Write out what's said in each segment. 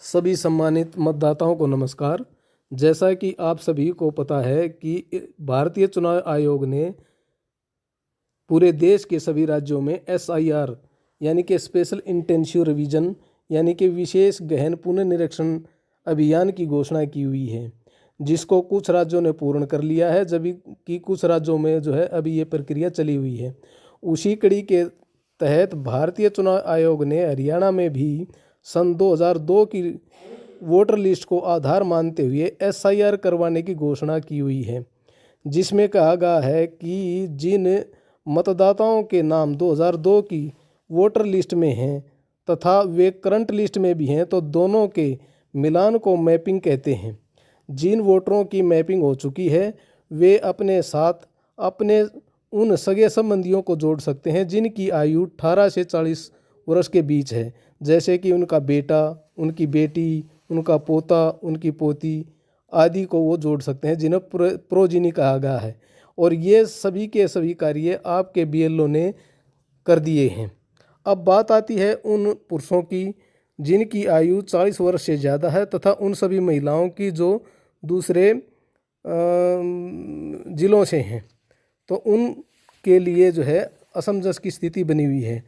सभी सम्मानित मतदाताओं को नमस्कार। जैसा कि आप सभी को पता है कि भारतीय चुनाव आयोग ने पूरे देश के सभी राज्यों में एसआईआर यानी कि स्पेशल इंटेंसिव रिवीजन यानी कि विशेष गहन पुनर्निरीक्षण अभियान की घोषणा की हुई है, जिसको कुछ राज्यों ने पूर्ण कर लिया है, जबकि कुछ राज्यों में जो है अभी ये प्रक्रिया चली हुई है। उसी कड़ी के तहत भारतीय चुनाव आयोग ने हरियाणा में भी सन 2002 की वोटर लिस्ट को आधार मानते हुए एसआईआर करवाने की घोषणा की हुई है, जिसमें कहा गया है कि जिन मतदाताओं के नाम 2002 की वोटर लिस्ट में हैं तथा वे करंट लिस्ट में भी हैं, तो दोनों के मिलान को मैपिंग कहते हैं। जिन वोटरों की मैपिंग हो चुकी है वे अपने साथ अपने उन सगे संबंधियों को जोड़ सकते हैं जिनकी आयु 18 से 40 वर्ष के बीच है, जैसे कि उनका बेटा, उनकी बेटी, उनका पोता, उनकी पोती आदि को वो जोड़ सकते हैं, जिन्हें प्रोजिनी कहा गया है। और ये सभी के सभी कार्य आपके बीएलओ ने कर दिए हैं। अब बात आती है उन पुरुषों की जिनकी आयु 40 वर्ष से ज़्यादा है तथा उन सभी महिलाओं की जो दूसरे ज़िलों से हैं, तो उनके लिए जो है असमंजस की स्थिति बनी हुई है।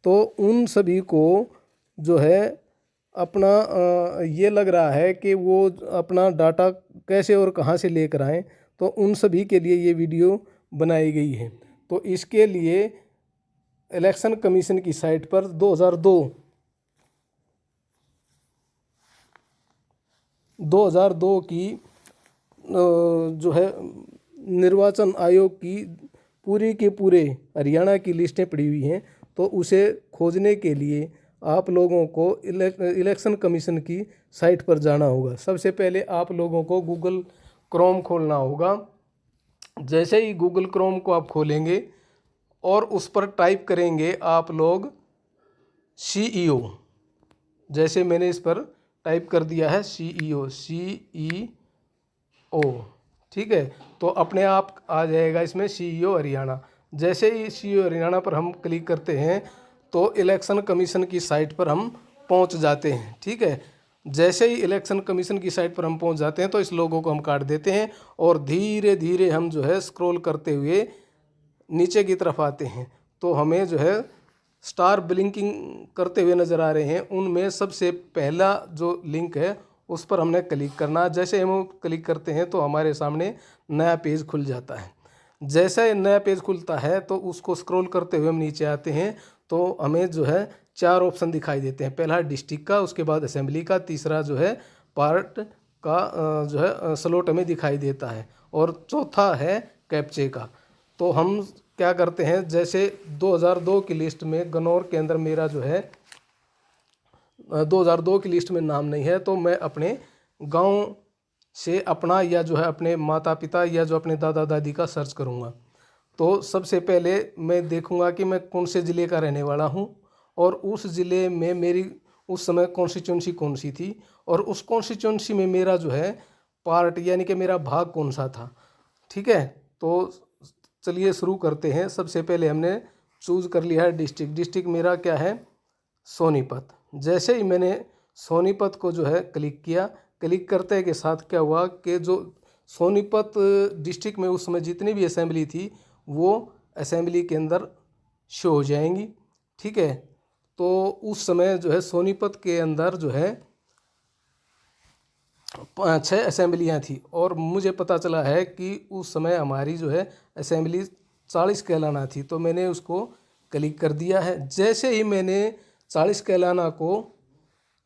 तो उन सभी को जो है अपना ये लग रहा है कि वो अपना डाटा कैसे और कहाँ से लेकर आएँ, तो उन सभी के लिए ये वीडियो बनाई गई है। तो इसके लिए इलेक्शन कमीशन की साइट पर 2002 की जो है निर्वाचन आयोग की पूरी के पूरे हरियाणा की लिस्टें पड़ी हुई हैं, तो उसे खोजने के लिए आप लोगों को इलेक्शन कमीशन की साइट पर जाना होगा। सबसे पहले आप लोगों को गूगल क्रोम खोलना होगा। जैसे ही गूगल क्रोम को आप खोलेंगे और उस पर टाइप करेंगे आप लोग CEO, जैसे मैंने इस पर टाइप कर दिया है CEO, ठीक है, तो अपने आप आ जाएगा इसमें CEO हरियाणा। जैसे ही CEO हरियाणा पर हम क्लिक करते हैं तो इलेक्शन कमीशन की साइट पर हम पहुंच जाते हैं। ठीक है, जैसे ही इलेक्शन कमीशन की साइट पर हम पहुंच जाते हैं तो इस लोगों को हम काट देते हैं और धीरे धीरे हम जो है स्क्रॉल करते हुए नीचे की तरफ आते हैं। तो हमें जो है स्टार ब्लिंकिंग करते हुए नज़र आ रहे हैं। उनमें सबसे पहला जो लिंक है उस पर हमने क्लिक करना। जैसे हम क्लिक करते हैं तो हमारे सामने नया पेज खुल जाता है। जैसे नया पेज खुलता है तो उसको स्क्रॉल करते हुए हम नीचे आते हैं तो हमें जो है 4 ऑप्शन दिखाई देते हैं। पहला डिस्ट्रिक्ट का, उसके बाद असेंबली का, तीसरा जो है पार्ट का जो है स्लॉट हमें दिखाई देता है और चौथा है कैप्चे का। तो हम क्या करते हैं, जैसे 2002 की लिस्ट में गन्नौर के अंदर मेरा जो है 2002 की लिस्ट में नाम नहीं है, तो मैं अपने गांव से अपना या जो है अपने माता पिता या जो अपने दादा दादी का सर्च करूंगा। तो सबसे पहले मैं देखूंगा कि मैं कौन से ज़िले का रहने वाला हूं और उस ज़िले में मेरी उस समय कॉन्स्टिट्यूंसी कौन सी थी और उस कॉन्स्टिट्यूंसी में मेरा जो है पार्ट यानी कि मेरा भाग कौन सा था। ठीक है, तो चलिए शुरू करते हैं। सबसे पहले हमने चूज़ कर लिया है डिस्ट्रिक्ट। डिस्ट्रिक्ट मेरा क्या है, सोनीपत। जैसे ही मैंने सोनीपत को जो है क्लिक किया, क्लिक करते के साथ क्या हुआ कि जो सोनीपत डिस्ट्रिक्ट में उस समय जितनी भी असेंबली थी वो असेंबली के अंदर शो हो जाएंगी। ठीक है, तो उस समय जो है सोनीपत के अंदर जो है 6 असेंबलियाँ थी और मुझे पता चला है कि उस समय हमारी जो है असेंबली 40 कहलाना थी, तो मैंने उसको क्लिक कर दिया है। जैसे ही मैंने 40 कहलाना को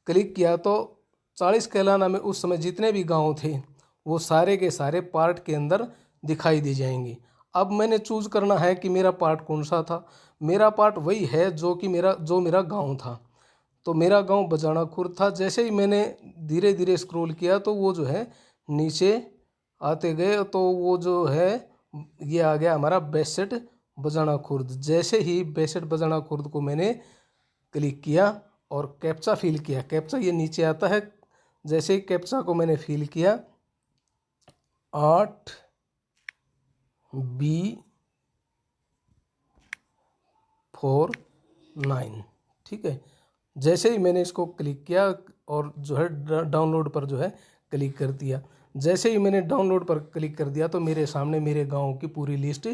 क्लिक किया तो 40 कहलाना में उस समय जितने भी गांव थे वो सारे के सारे पार्ट के अंदर दिखाई दे जाएंगे। अब मैंने चूज़ करना है कि मेरा पार्ट कौन सा था। मेरा पार्ट वही है जो मेरा गांव था, तो मेरा गांव बजाना खुर्द था। जैसे ही मैंने धीरे धीरे स्क्रॉल किया तो वो जो है नीचे आते गए, तो वो जो है ये आ गया हमारा बेसेट बजाना खुर्द। जैसे ही बेसेट बजाना खुर्द को मैंने क्लिक किया और कैप्चा फिल किया, कैप्चा ये नीचे आता है। जैसे ही कैप्चा को मैंने फिल किया 8B49, ठीक है। जैसे ही मैंने इसको क्लिक किया और जो है डाउनलोड पर जो है क्लिक कर दिया, जैसे ही मैंने डाउनलोड पर क्लिक कर दिया तो मेरे सामने मेरे गांव की पूरी लिस्ट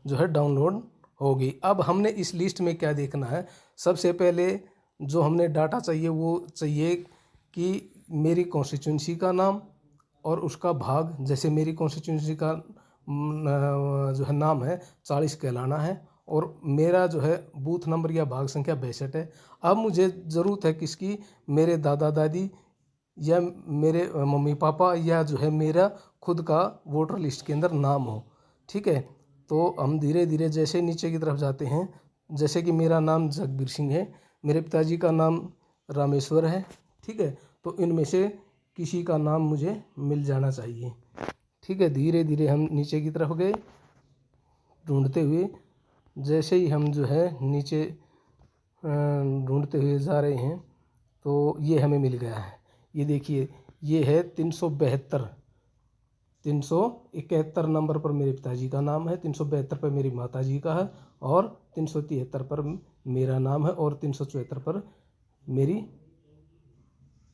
जो है डाउनलोड हो गई। अब हमने इस लिस्ट में क्या देखना है, सबसे पहले जो हमने डाटा चाहिए वो चाहिए कि मेरी कॉन्स्टिट्यूंसी का नाम और उसका भाग, जैसे मेरी कॉन्स्टिट्यूंसी का जो है नाम है 40 कहलाना है और मेरा जो है बूथ नंबर या भाग संख्या 62 है। अब मुझे ज़रूरत है किसकी, मेरे दादा दादी या मेरे मम्मी पापा या जो है मेरा खुद का वोटर लिस्ट के अंदर नाम हो। ठीक है, तो हम धीरे धीरे जैसे नीचे की तरफ जाते हैं, जैसे कि मेरा नाम जगबीर सिंह है, मेरे पिताजी का नाम रामेश्वर है। ठीक है, तो इनमें से किसी का नाम मुझे मिल जाना चाहिए। ठीक है, धीरे धीरे हम नीचे की तरफ गए ढूंढते हुए, जैसे ही हम जो है नीचे ढूंढते हुए जा रहे हैं तो ये हमें मिल गया है। ये देखिए, ये है 372, 371 नंबर पर मेरे पिताजी का नाम है, 372 पर मेरी माताजी का है और 373 पर मेरा नाम है और 374 पर मेरी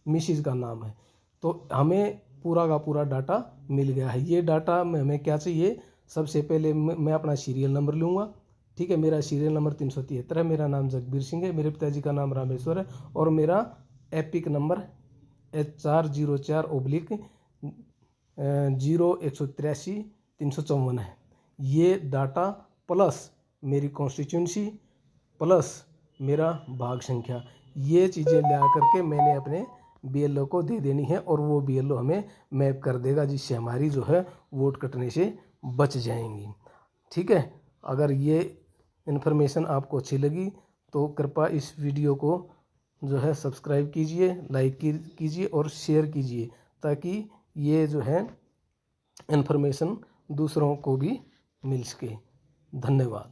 मिसिज़ का नाम है। तो हमें पूरा का पूरा डाटा मिल गया है। ये डाटा में हमें क्या चाहिए, सबसे पहले मैं अपना सीरियल नंबर लूँगा। ठीक है, मेरा सीरियल नंबर 373 है, मेरा नाम जगबीर सिंह है, मेरे पिताजी का नाम रामेश्वर है और मेरा एपिक नंबर H404/0183 है। ये डाटा प्लस मेरी कॉन्स्टिट्यूंसी प्लस मेरा भाग संख्या, ये चीज़ें ला करके मैंने अपने बीएलओ को दे देनी है और वो बीएलओ हमें मैप कर देगा, जिससे हमारी जो है वोट कटने से बच जाएंगी। ठीक है, अगर ये इन्फॉर्मेशन आपको अच्छी लगी तो कृपया इस वीडियो को जो है सब्सक्राइब कीजिए, लाइक कीजिए और शेयर कीजिए, ताकि ये जो है इन्फॉर्मेशन दूसरों को भी मिल सके। धन्यवाद।